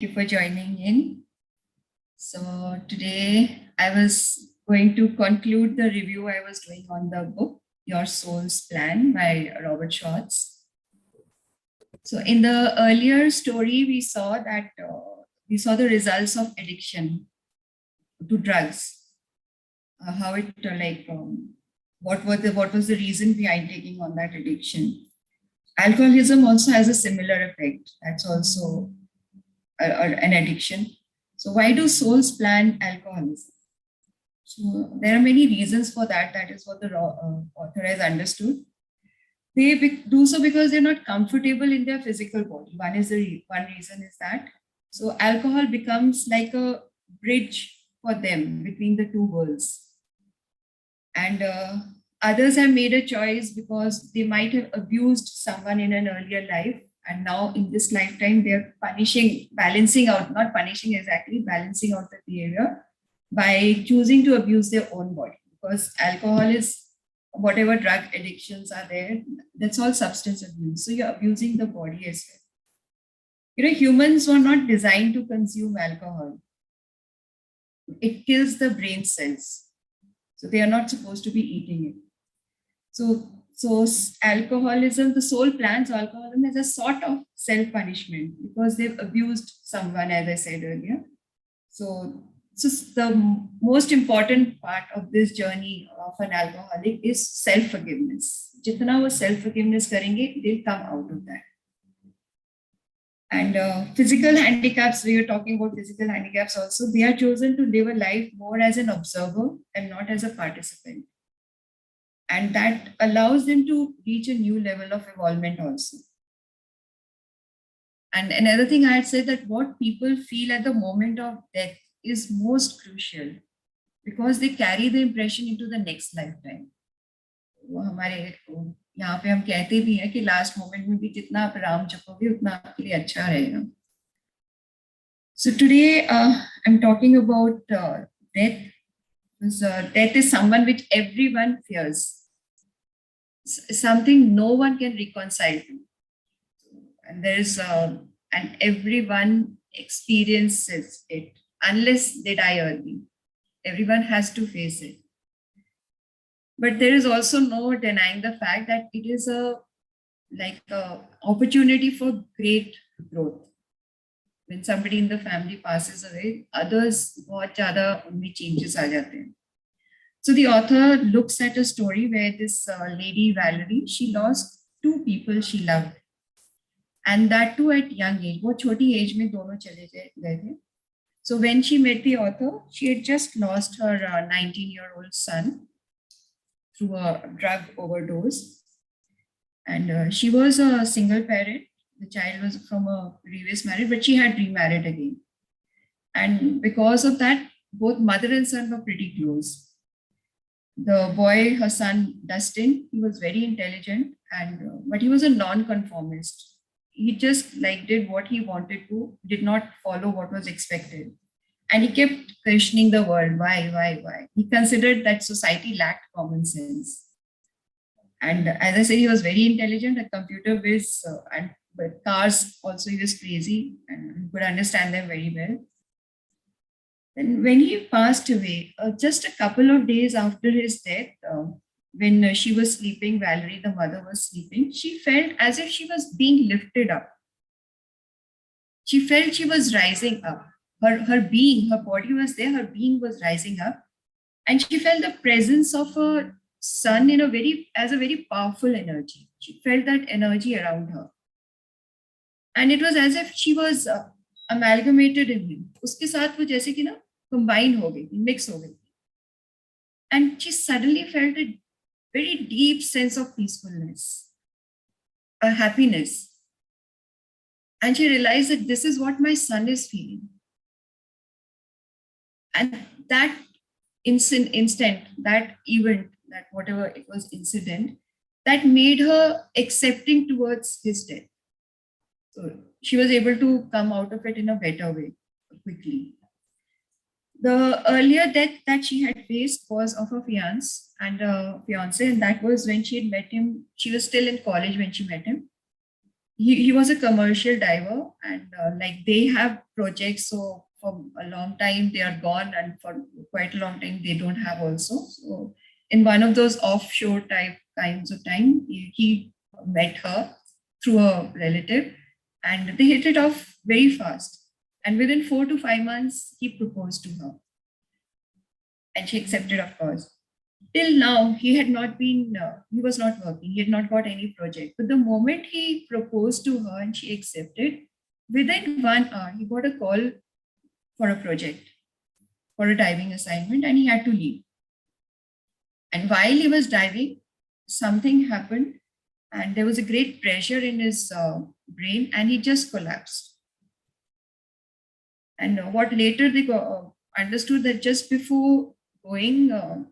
Thank you for joining in. So today I was going to conclude the review I was doing on the book, Your Soul's Plan by Robert Schwartz. So in the earlier story, we saw the results of addiction to drugs, how it what was the reason behind taking on that addiction. Alcoholism also has a similar effect. That's also an addiction. So why do souls plan alcoholism? So there are many reasons for that. That is what the author has understood. They do so because they're not comfortable in their physical body. One reason is that. So alcohol becomes like a bridge for them between the two worlds. And others have made a choice because they might have abused someone in an earlier life, and now in this lifetime they're balancing out the behavior by choosing to abuse their own body, because alcohol is, whatever drug addictions are there, that's all substance abuse, so you're abusing the body as well. Humans were not designed to consume alcohol. It kills the brain cells, so they are not supposed to be eating it. So alcoholism, the soul plans alcoholism as a sort of self-punishment because they've abused someone, as I said earlier. So the most important part of this journey of an alcoholic is self-forgiveness. Jitna wo self-forgiveness karenge, they'll come out of that. And physical handicaps, we are talking about physical handicaps also, they are chosen to live a life more as an observer and not as a participant. And that allows them to reach a new level of involvement also. And another thing I had said, that what people feel at the moment of death is most crucial because they carry the impression into the next lifetime. वो हमारे यहाँ पे हम कहते भी हैं कि last moment में भी जितना आप राम जपोगे उतना आपके लिए अच्छा रहेगा. So today I'm talking about death. Death is someone which everyone fears, something no one can reconcile to, and and everyone experiences it unless they die early. Everyone has to face it. But there is also no denying the fact that it is a opportunity for great growth. When somebody in the family passes away, others बहुत ज़्यादा उनमें changes आ जाते हैं. So the author looks at a story where this lady Valerie, she lost two people she loved, and that too at young age. बहुत छोटी age में दोनों चले गए थे. So when she met the author, she had just lost her 19-year-old son through a drug overdose. And she was a single parent. The child was from a previous marriage, but she had remarried again. And because of that, both mother and son were pretty close. The boy, her son, Dustin, he was very intelligent, but he was a non-conformist. He just did what he wanted to, did not follow what was expected. And he kept questioning the world, why? He considered that society lacked common sense. And as I said, he was very intelligent, a computer whiz, but cars also he was crazy and could understand them very well. Then when he passed away, just a couple of days after his death, when she was sleeping, Valerie, the mother, was sleeping, she felt as if she was being lifted up. She felt she was rising up. Her being, her body was there, her being was rising up. And she felt the presence of her son as a very powerful energy. She felt that energy around her. And it was as if she was amalgamated in him. Uske saath wo jaise ki combine ho gayi, mix ho gayi. And she suddenly felt a very deep sense of peacefulness, a happiness. And she realized that this is what my son is feeling. And that instant, that event, that whatever it was incident, that made her accepting towards his death. So she was able to come out of it in a better way quickly. The earlier death that she had faced was of a fiance, and that was when she had met him. She was still in college when she met him. he was a commercial diver, and like they have projects. So for a long time they are gone, and for quite a long time they don't have also. So in one of those offshore type kinds of time, he met her through a relative, and they hit it off very fast. And within 4 to 5 months, he proposed to her, and she accepted, of course. Till now, he was not working, he had not got any project. But the moment he proposed to her and she accepted, within 1 hour, he got a call for a project, for a diving assignment, and he had to leave. And while he was diving, something happened, and there was a great pressure in his brain, and he just collapsed. And what later they understood that just before going,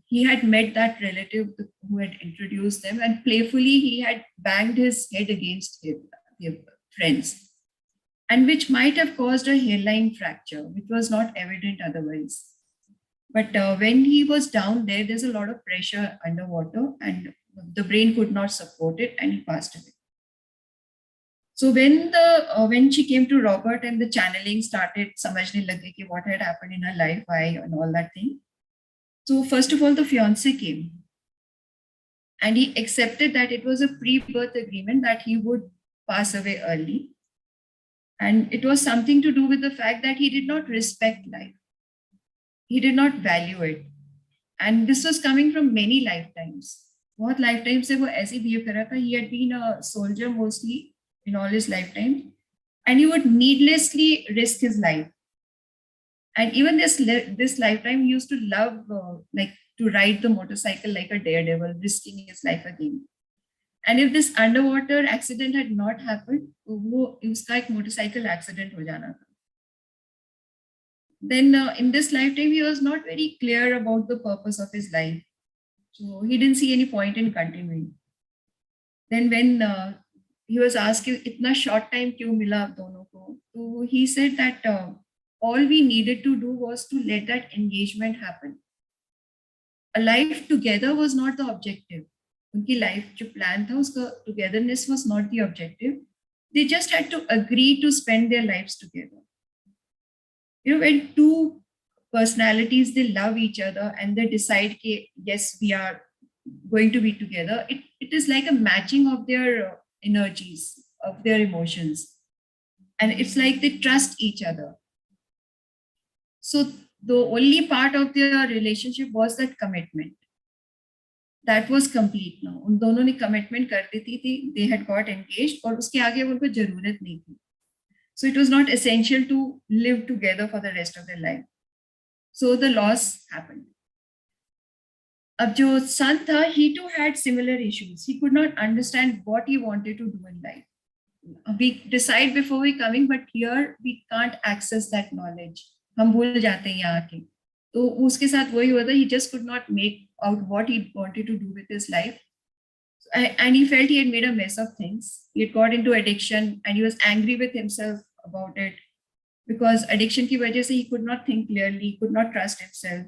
he had met that relative who had introduced them, and playfully he had banged his head against his friends, and which might have caused a hairline fracture, which was not evident otherwise. But when he was down there, there's a lot of pressure underwater, and the brain could not support it, and he passed away. So when she came to Robert and the channeling started, समझने लगे कि what had happened in her life, why, and all that thing. So first of all, the fiance came, and he accepted that it was a pre-birth agreement that he would pass away early, and it was something to do with the fact that he did not respect life, he did not value it, and this was coming from many lifetimes. बहुत lifetimes से वो ऐसे behave कर रहा था. He had been a soldier mostly in all his lifetime, and he would needlessly risk his life. And even this lifetime, he used to love like to ride the motorcycle like a daredevil, risking his life again. And if this underwater accident had not happened, वो उसका एक motorcycle accident हो जाना था. Then in this lifetime, he was not very clear about the purpose of his life. So he didn't see any point in continuing. Then when he was asked, "Itna short time क्यों मिला आप दोनों को?" So he said that all we needed to do was to let that engagement happen. A life together was not the objective. उनकी life जो plan था, उसका togetherness was not the objective. They just had to agree to spend their lives together. You know, when two personalities, they love each other and they decide that yes, we are going to be together, it is like a matching of their energies, of their emotions, and it's like they trust each other. So the only part of their relationship was that commitment. That was complete now. उन दोनों ने commitment कर दी थी, they had got engaged, और उसके आगे उनको जरूरत नहीं थी. So it was not essential to live together for the rest of their life. So the loss happened. अब जो son था, he too had similar issues. He could not understand what he wanted to do in life. We decide before we coming, but here we can't access that knowledge. हम भूल जाते हैं यहाँ के. तो उसके साथ वही हुआ था. He just could not make out what he wanted to do with his life. And he felt he had made a mess of things. He had got into addiction, and he was angry with himself about it, because addiction की वजह से he could not think clearly, he could not trust himself.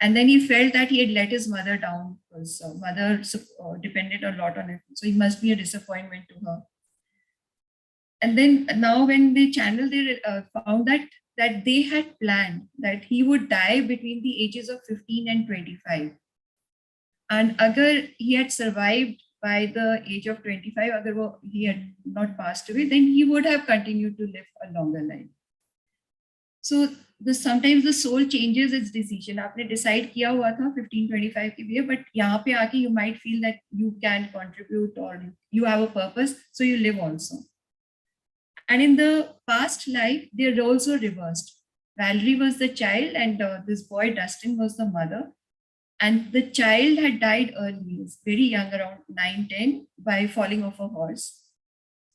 And then he felt that he had let his mother down, because mother depended a lot on him. So he must be a disappointment to her. And then now when they channeled, they found that they had planned that he would die between the ages of 15 and 25. And agar he had survived by the age of 25, agar he had not passed away, then he would have continued to live a longer life. So sometimes the soul changes its decision. आपने decide किया हुआ था 15-25 के लिए, but यहाँ पे आके you might feel that you can contribute or you have a purpose, so you live also. And in the past life, their roles were reversed. Valerie was the child, and this boy Dustin was the mother. And the child had died early, very young, around 9-10, by falling off a horse.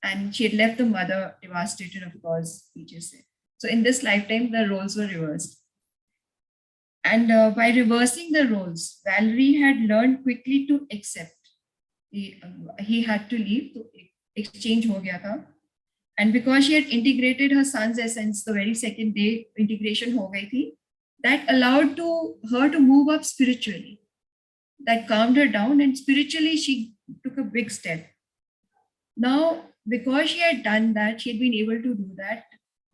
And she had left the mother devastated, of course, PJ said. So in this lifetime, the roles were reversed. And by reversing the roles, Valerie had learned quickly to accept. He had to leave, to exchange ho gaya tha. And because she had integrated her son's essence the very second day, integration ho gayi thi, that allowed her to move up spiritually. That calmed her down, and spiritually she took a big step. Now, because she had done that, she had been able to do that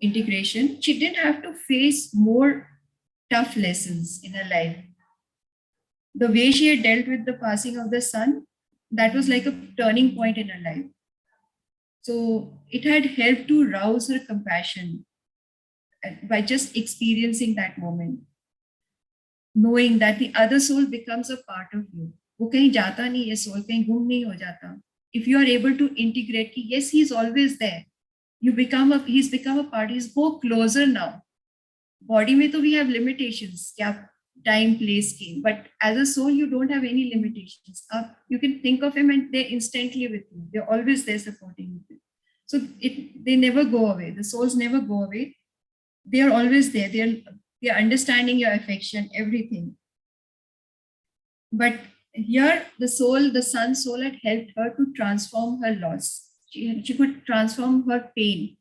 integration, she didn't have to face more tough lessons in her life. The way she had dealt with the passing of the son, that was like a turning point in her life. So it had helped to rouse her compassion by just experiencing that moment, knowing that the other soul becomes a part of you. वो कहीं जाता नहीं है, soul कहीं गुम नहीं हो जाता. If you are able to integrate, yes, he is always there. He's become a part. He's more closer now. Body में तो we have limitations. क्या time, place came. But as a soul, you don't have any limitations. You can think of him and they're instantly with you. They're always there supporting you. So they never go away. The souls never go away. They are always there. They're understanding your affection, everything. But here, the sun soul had helped her to transform her loss. She could transform her pain.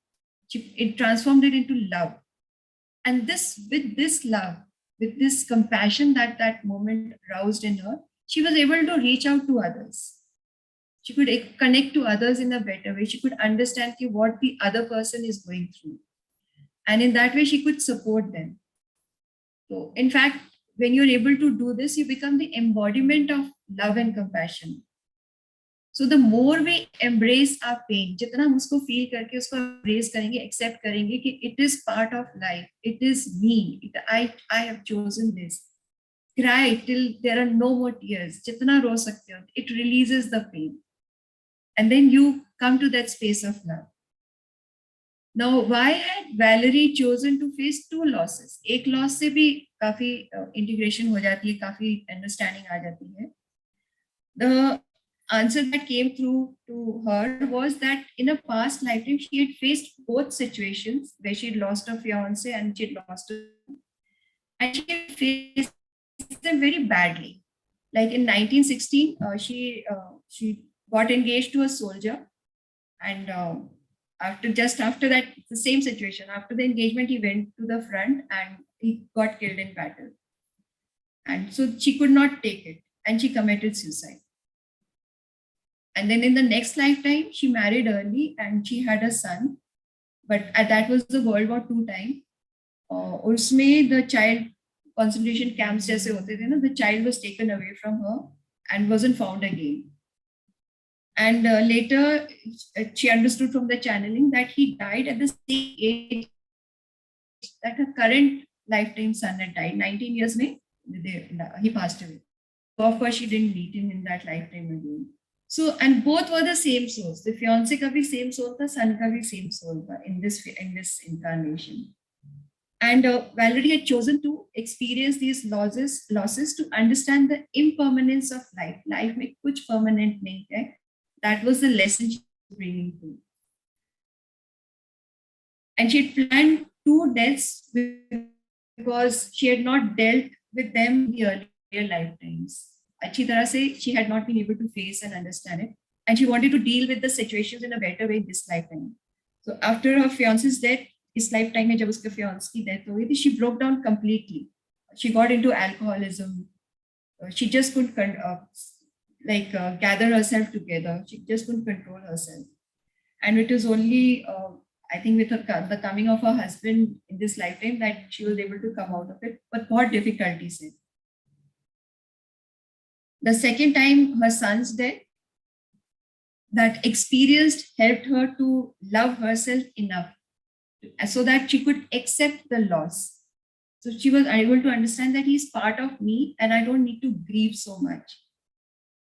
It transformed it into love. And with this love, with this compassion that moment roused in her, she was able to reach out to others. She could connect to others in a better way. She could understand what the other person is going through. And in that way, she could support them. So, in fact, when you're able to do this, you become the embodiment of love and compassion. So the more we embrace our pain, जितना हम उसको feel करके उसको embrace करेंगे, accept करेंगे कि it is part of life, it is me, I have chosen this. Cry till there are no more tears. जितना रो सकते हो, it releases the pain, and then you come to that space of love. Now, why had Valerie chosen to face two losses? एक loss से भी काफी integration हो जाती है, काफी understanding आ जाती है. The answer that came through to her was that in a past lifetime, she had faced both situations where she had lost her fiance and she had lost her, and she had faced them very badly. Like in 1916, she got engaged to a soldier, and after that, the same situation. After the engagement, he went to the front and he got killed in battle. And so she could not take it, and she committed suicide. And then in the next lifetime, she married early and she had a son. But that was the World War II time. Usme the child concentration camps jaise hote the na, the child was taken away from her and wasn't found again. And later, she understood from the channeling that he died at the same age that her current lifetime son had died. 19 years mein, he passed away. So of course, she didn't meet him in that lifetime again. So, and both were the same souls. The fiance ka bhi same soul tha, son ka bhi same soul tha in this incarnation. And Valerie had chosen to experience these losses to understand the impermanence of life. Life mein kuch permanent nahi hai. That was the lesson she was bringing to. And she had planned 2 deaths because she had not dealt with them in the earlier lifetimes. Achhi tarah se, she had not been able to face and understand it. And she wanted to deal with the situations in a better way this lifetime. So after her fiance's death, इस lifetime में जब उसके fiance की death हो गई थी, she broke down completely. She got into alcoholism. She just couldn't gather herself together. She just couldn't control herself. And it was only, I think, with the coming of her husband in this lifetime that she was able to come out of it. But what difficulties it. The second time, her son's death, that experience helped her to love herself enough so that she could accept the loss. So she was able to understand that he's part of me and I don't need to grieve so much.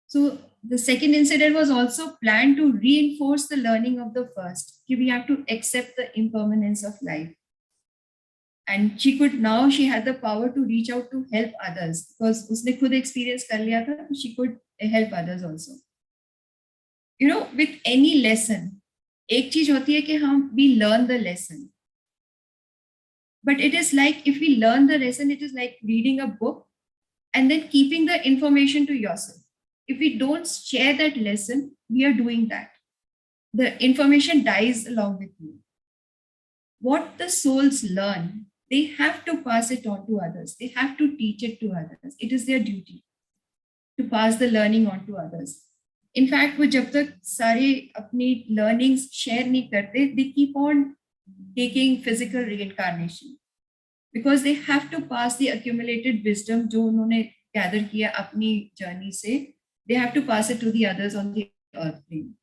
So the second incident was also planned to reinforce the learning of the first. We have to accept the impermanence of life. And she had the power to reach out to help others because usne khud experience kar liya tha, she could help others also. You know, with any lesson, ek cheez hoti hai ki we learn the lesson. But it is like, if we learn the lesson, it is like reading a book and then keeping the information to yourself. If we don't share that lesson, we are doing that. The information dies along with you. What the souls learn, they have to pass it on to others. They have to teach it to others. It is their duty to pass the learning on to others. In fact, वो जब तक सारे अपनी learnings share नहीं करते, they keep on taking physical reincarnation because they have to pass the accumulated wisdom जो उन्होंने gather किया अपनी journey से, they have to pass it to the others on the earth plane.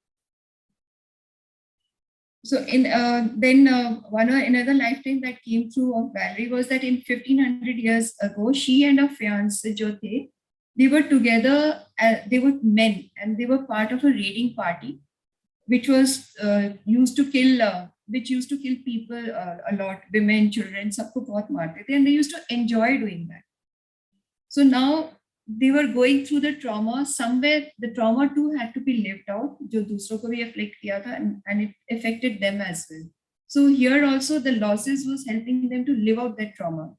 So another lifetime that came through of Valerie was that in 1500 years ago, she and her fiance जो थे, they were together, they were men and they were part of a raiding party which was which used to kill people a lot, women, children, सबको बहुत मारते थे, and they used to enjoy doing that. So now they were going through the trauma. Somewhere the trauma too had to be lived out, जो दूसरों को भी affect किया था, and it affected them as well. So here also the losses was helping them to live out that trauma.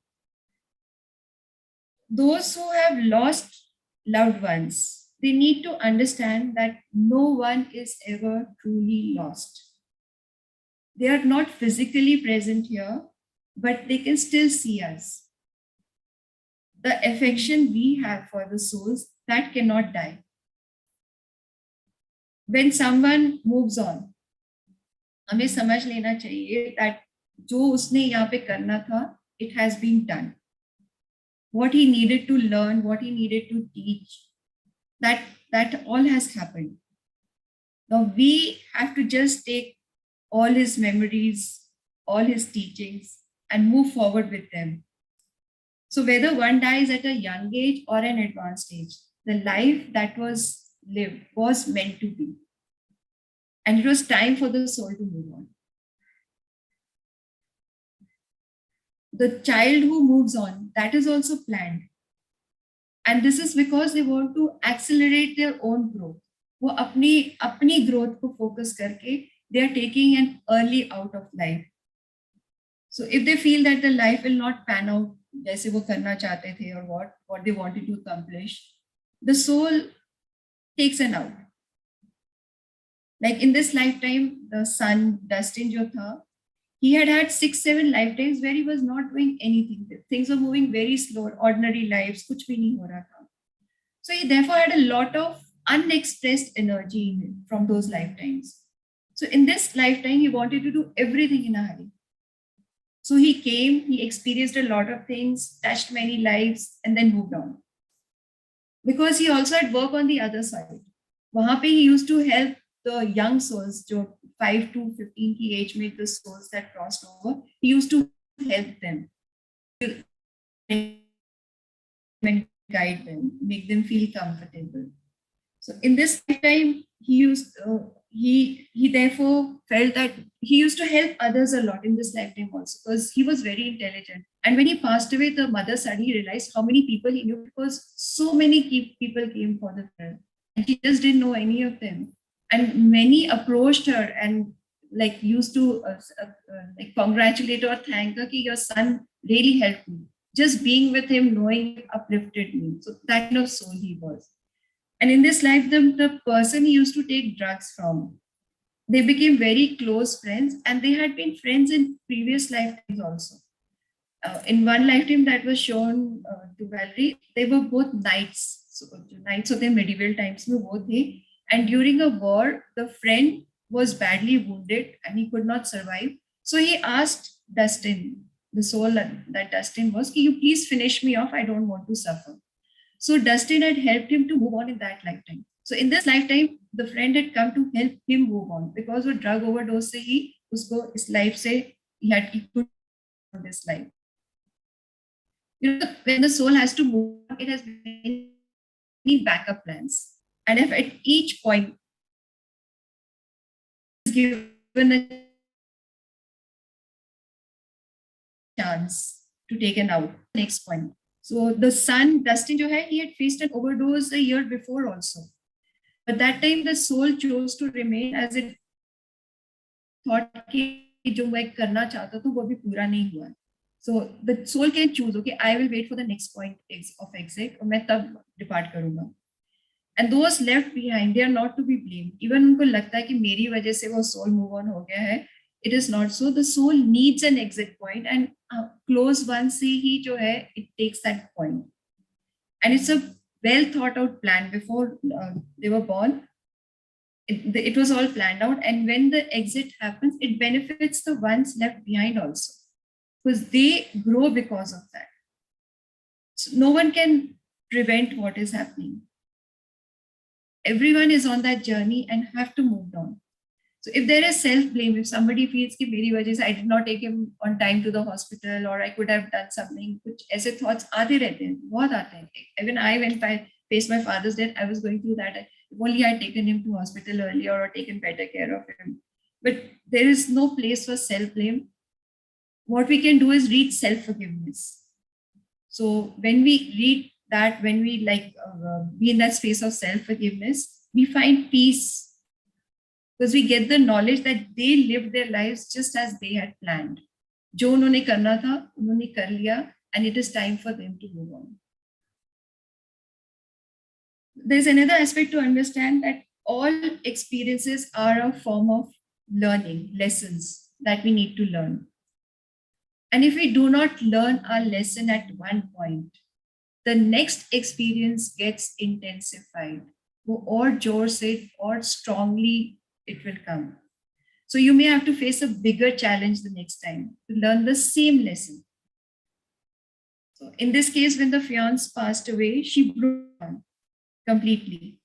Those who have lost loved ones, they need to understand that no one is ever truly lost. They are not physically present here, but they can still see us. The affection we have for the souls, that cannot die. When someone moves on, हमें समझ लेना चाहिए that जो उसने यहाँ पे करना था, it has been done. What he needed to learn, what he needed to teach, that all has happened. Now we have to just take all his memories, all his teachings, and move forward with them. So whether one dies at a young age or an advanced age, the life that was lived was meant to be. And it was time for the soul to move on. The child who moves on, that is also planned. And this is because they want to accelerate their own growth. वो अपनी growth को focus करके, they are taking an early out of life. So if they feel that the life will not pan out जैसे वो करना चाहते थे or what they wanted to accomplish, the soul takes an out. Like in this lifetime, the son Dustin जो था, he had 6-7 lifetimes where he was not doing anything. Things were moving very slow, ordinary lives, कुछ भी नहीं हो रहा था. So he therefore had a lot of unexpressed energy in him from those lifetimes. So in this lifetime, he wanted to do everything in a hurry. So he came, he experienced a lot of things, touched many lives, and then moved on. Because he also had work on the other side. वहाँ पे he used to help the young souls, जो 5 to 15 की age में the souls that crossed over, he used to help them, guide them, make them feel comfortable. So in this time, he therefore felt that he used to help others a lot in this lifetime also because he was very intelligent. And when he passed away, the mother suddenly realized how many people he knew because so many people came for the funeral and she just didn't know any of them. And many approached her and like used to like congratulate or thank her that your son really helped me. Just being with him, knowing it uplifted me. So that kind of soul he was. And in this life, the person he used to take drugs from, they became very close friends and they had been friends in previous lifetimes also. In one lifetime that was shown to Valerie, they were both knights. So knights of the medieval times, both they. And during a war, the friend was badly wounded and he could not survive. So he asked Dustin, the soul that Dustin was, can you please finish me off? I don't want to suffer. So Dustin had helped him to move on in that lifetime. So in this lifetime, the friend had come to help him move on because वो drug overdose से ही उसको इस life से he could this life. You know, when the soul has to move on, it has many backup plans. And if at each point is given a chance to take an out, next point. So the son, Dustin, he had faced an overdose a year before also. But that time the soul chose to remain as it thought कि जो मैं करना चाहता था वो भी पूरा नहीं हुआ. So the soul can choose, okay, I will wait for the next point of exit और मैं तब depart करूँगा. And those left behind, they are not to be blamed. Even उनको लगता है कि मेरी वजह से वो soul move on हो गया है. It is not so. The soul needs an exit point and close one से ही जो है, it takes that point. And it's a well thought out plan before they were born. it was all planned out. And when the exit happens, it benefits the ones left behind also, because they grow because of that. So no one can prevent what is happening. Everyone is on that journey and have to move on. So if there is self-blame, if somebody feels कि मेरी वजह से I did not take him on time to the hospital, or I could have done something, कुछ ऐसे thoughts आते रहते हैं, बहुत आते हैं. Even I, when I faced my father's death, I was going through that. If only I had taken him to hospital earlier or taken better care of him. But there is no place for self-blame. What we can do is read self-forgiveness. So when we read that, when we be in that space of self-forgiveness, we find peace, because we get the knowledge that they lived their lives just as they had planned. जो उन्होंने करना था, उन्होंने कर लिया, and it is time for them to move on. There's another aspect to understand, that all experiences are a form of learning, lessons that we need to learn. And if we do not learn our lesson at one point, the next experience gets intensified. Or जोर से or strongly it will come. So you may have to face a bigger challenge the next time to learn the same lesson. So in this case, when the fiance passed away, she broke down completely.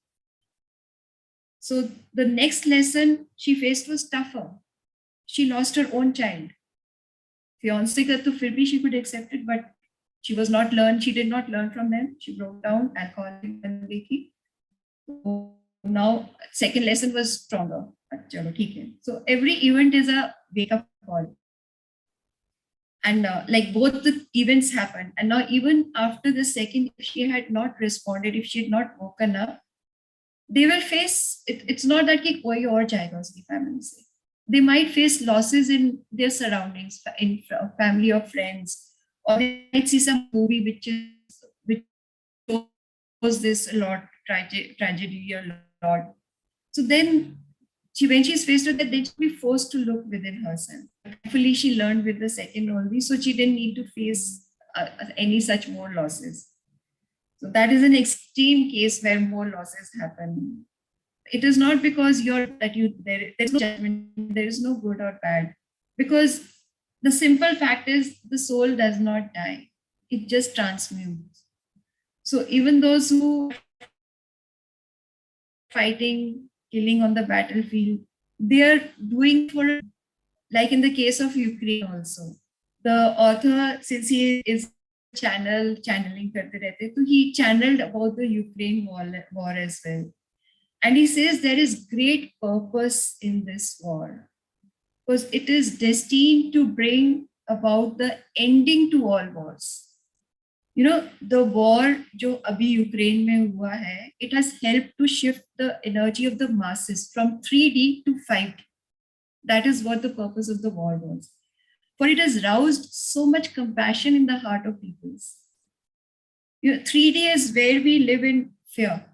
So the next lesson she faced was tougher. She lost her own child. Fiance ka to fir bhi she could accept it, but she did not learn from them. She broke down, alcoholic ban gayi thi. So now second lesson was stronger. So every event is a wake-up call. And both the events happened. And now even after the second, if she had not responded, if she had not woken up, they will face, it's not that ki koi aur jayega uski family se. They might face losses in their surroundings, in family or friends, or they might see some movie which shows this a lot, tragedy a lot. So then when she's faced with that, then she'll be forced to look within herself. Thankfully, she learned with the second only, so she didn't need to face any such more losses. So that is an extreme case where more losses happen. It is not because there's no judgment, there is no good or bad, because the simple fact is the soul does not die, it just transmutes. So even those who are fighting, killing on the battlefield, they are doing for, like in the case of Ukraine also. The author, since he is channeling karte rehte, so he channeled about the Ukraine war as well. And he says there is great purpose in this war, because it is destined to bring about the ending to all wars. You know, the war जो अभी Ukraine में हुआ है, it has helped to shift the energy of the masses from 3D to 5D. That is what the purpose of the war was. For it has roused so much compassion in the heart of peoples. You know, 3D is where we live in fear.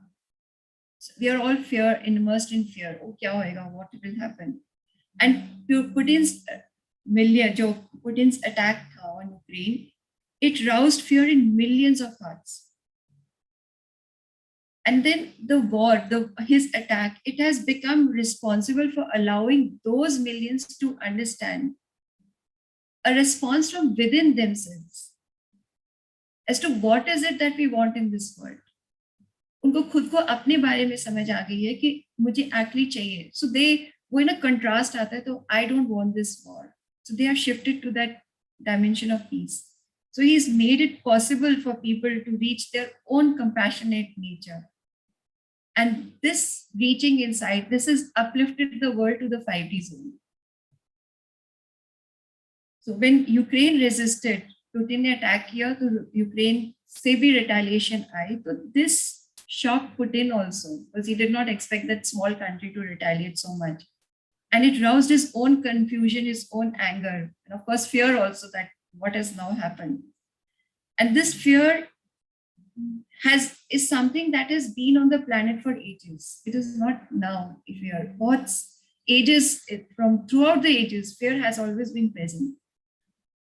So we are all immersed in fear. Oh, kya hoega? What will happen? And Putin's attack on Ukraine, it roused fear in millions of hearts. And then the war, his attack, it has become responsible for allowing those millions to understand a response from within themselves as to what is it that we want in this world. उनको खुद को अपने बारे में समझ आ गई है कि मुझे एक्चुअली चाहिए. So वो ना contrast आता है, तो I don't want this war. So they have shifted to that dimension of peace. So he's made it possible for people to reach their own compassionate nature. And this reaching inside, this has uplifted the world to the 5D zone. So when Ukraine resisted, Putin ने attack किया, तो Ukraine से भी retaliation I. So this shocked Putin also, because he did not expect that small country to retaliate so much. And it roused his own confusion, his own anger, and of course fear also, that what has now happened. And this fear is something that has been on the planet for ages. It is not now fear. From throughout the ages, fear has always been present.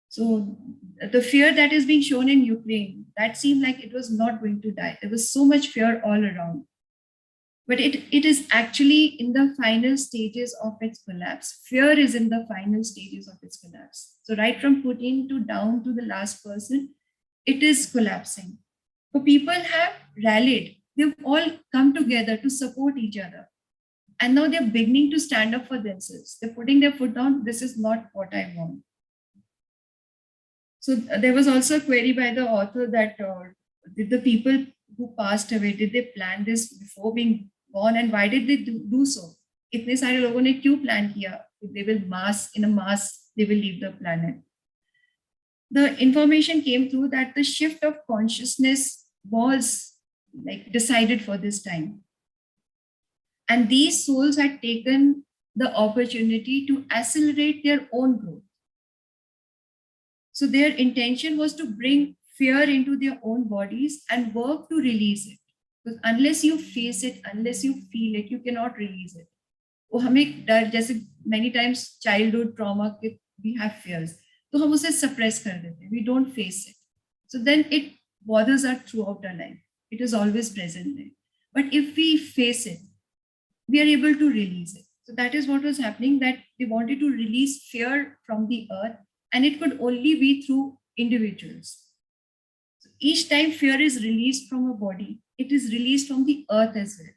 So the fear that is being shown in Ukraine, that seemed like it was not going to die. There was so much fear all around. But it is actually in the final stages of its collapse. Fear is in the final stages of its collapse. So right from Putin to down to the last person, it is collapsing. So people have rallied. They've all come together to support each other. And now they're beginning to stand up for themselves. They're putting their foot down. This is not what I want. So there was also a query by the author that did the people who passed away, did they plan this before being born, and why did they do so? इतने सारे लोगों ने क्यों plan किया? They will in a mass, they will leave the planet. The information came through that the shift of consciousness was like decided for this time. And these souls had taken the opportunity to accelerate their own growth. So their intention was to bring fear into their own bodies and work to release it. Because unless you face it, unless you feel it, you cannot release it. वो हमें डर, जैसे many times childhood trauma we have fears, तो हम उसे suppress कर देते हैं. We don't face it. So then it bothers us throughout our life. It is always present there. But if we face it, we are able to release it. So that is what was happening, that they wanted to release fear from the earth, and it could only be through individuals. So each time fear is released from a body, it is released from the earth as well.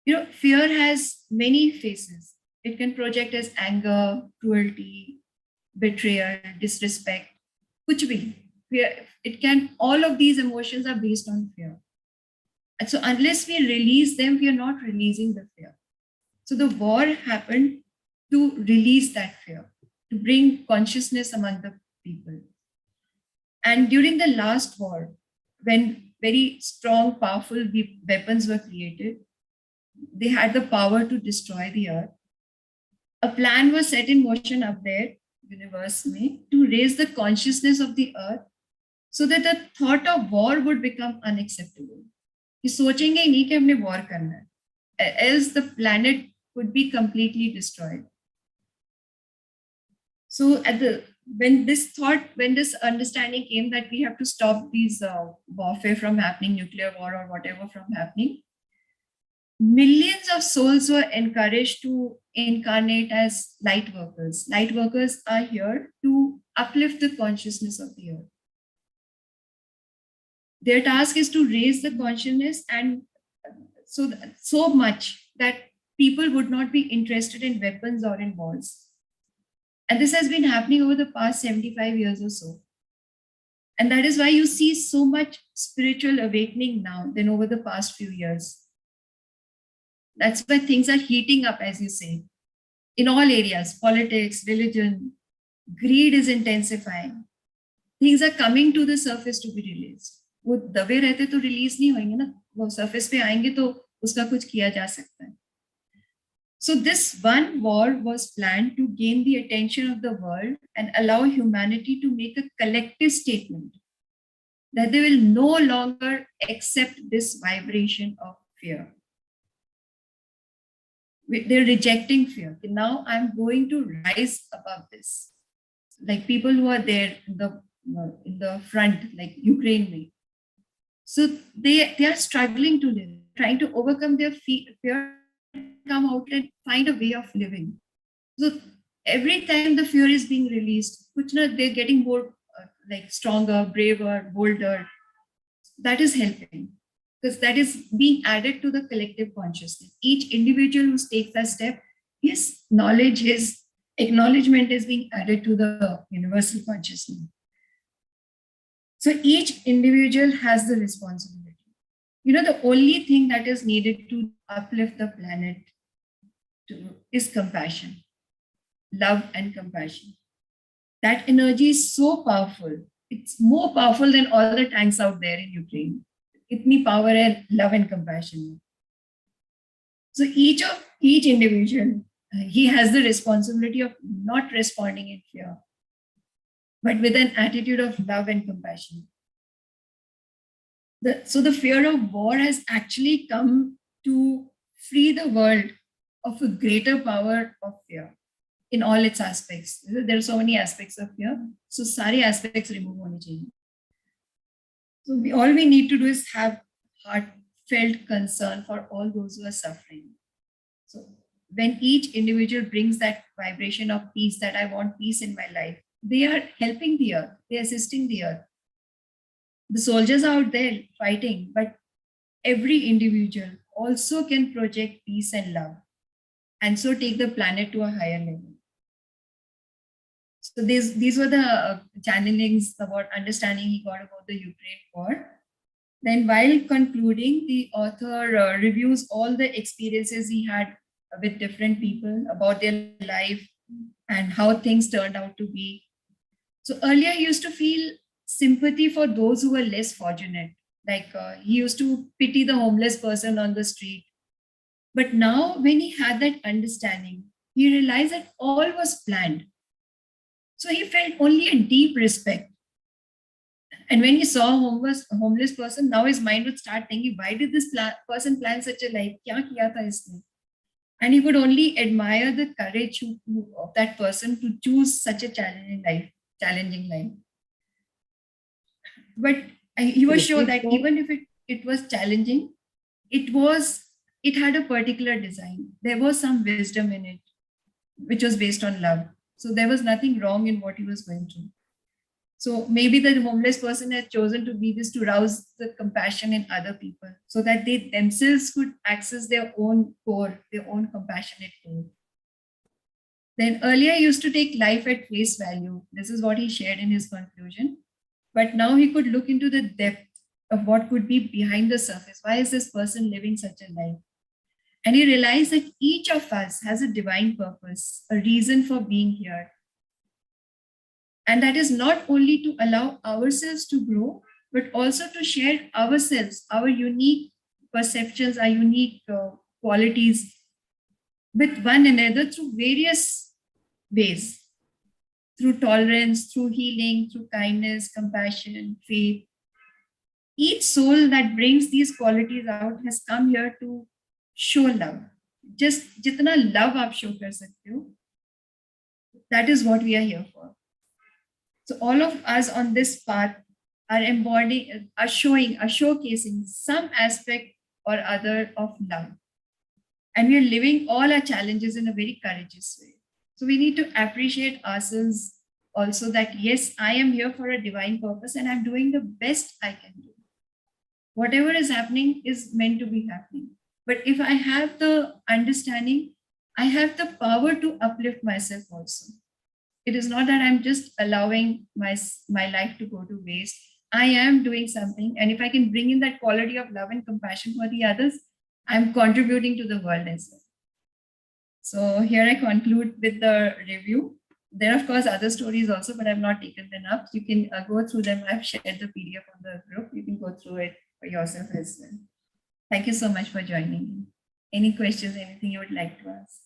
You know, fear has many faces. It can project as anger, cruelty, betrayal, disrespect, kuch bhi. Fear, it can, all of these emotions are based on fear. And so unless we release them, we are not releasing the fear. So the war happened to release that fear, to bring consciousness among the people. And during the last war, when very strong, powerful weapons were created, they had the power to destroy the earth. A plan was set in motion up there, universe mein, to raise the consciousness of the earth so that the thought of war would become unacceptable. कि सोचेंगे नहीं कि हमने war करना है, else the planet would be completely destroyed. So when this understanding came that we have to stop these warfare from happening, nuclear war or whatever from happening, millions of souls were encouraged to incarnate as light workers. Light workers are here to uplift the consciousness of the earth. Their task is to raise the consciousness, and so much that people would not be interested in weapons or in wars. And this has been happening over the past 75 years or so. And that is why you see so much spiritual awakening now than over the past few years. That's why things are heating up, as you say, in all areas: politics, religion, greed is intensifying. Things are coming to the surface to be released. वो दबे रहते तो release नहीं होंगे ना, वो surface पे आएंगे तो उसका कुछ किया जा सकता है. So this one war was planned to gain the attention of the world and allow humanity to make a collective statement that they will no longer accept this vibration of fear. They're rejecting fear. Now I'm going to rise above this. Like people who are there in the front, like Ukraine. So they are struggling to live, trying to overcome their fear, come out and find a way of living. So every time the fear is being released, they're getting more like stronger, braver, bolder. That is helping, because that is being added to the collective consciousness. Each individual who takes that step, his knowledge, his acknowledgement is being added to the universal consciousness. So each individual has the responsibility. You know, the only thing that is needed to uplift the planet is compassion, love and compassion. That energy is so powerful. It's more powerful than all the tanks out there in Ukraine. Itni power hai, love and compassion. So each individual, he has the responsibility of not responding in fear, but with an attitude of love and compassion. So the fear of war has actually come to free the world of a greater power of fear in all its aspects. There are so many aspects of fear. So sari aspects remove hone chahiye. So all we need to do is have felt concern for all those who are suffering. So when each individual brings that vibration of peace, that I want peace in my life, they are helping the earth, they're assisting the earth. The soldiers are out there fighting, but every individual also can project peace and love, and so take the planet to a higher level. So these were the channelings about understanding he got about the Ukraine war. Then while concluding, the author reviews all the experiences he had with different people about their life and how things turned out to be. So earlier he used to feel sympathy for those who were less fortunate. Like he used to pity the homeless person on the street. But now when he had that understanding, he realized that all was planned. So he felt only a deep respect. And when he saw a homeless person, now his mind would start thinking, why did this person plan such a life? Kya kiya tha isne? And he could only admire the courage of that person to choose such a challenging life. But he was sure that even if it was challenging, it had a particular design. There was some wisdom in it, which was based on love. So there was nothing wrong in what he was going through. So maybe the homeless person has chosen to be this to rouse the compassion in other people so that they themselves could access their own core, their own compassionate core. Then earlier he used to take life at face value. This is what he shared in his conclusion. But now he could look into the depth of what could be behind the surface. Why is this person living such a life? And he realized that each of us has a divine purpose, a reason for being here. And that is not only to allow ourselves to grow, but also to share ourselves, our unique perceptions, our unique qualities with one another through various ways, through tolerance, through healing, through kindness, compassion, faith. Each soul that brings these qualities out has come here to show love. Just jitna love aap show kar sakte ho, that is what we are here for. So all of us on this path are showcasing some aspect or other of love. And we are living all our challenges in a very courageous way. So we need to appreciate ourselves also that, yes, I am here for a divine purpose and I'm doing the best I can do. Whatever is happening is meant to be happening. But if I have the understanding, I have the power to uplift myself also. It is not that I'm just allowing my life to go to waste. I am doing something. And if I can bring in that quality of love and compassion for the others, I'm contributing to the world as well. So here I conclude with the review. There are, of course, other stories also, but I've not taken them up. You can go through them. I've shared the PDF on the group. You can go through it for yourself as well. Thank you so much for joining me. Any questions, anything you would like to ask?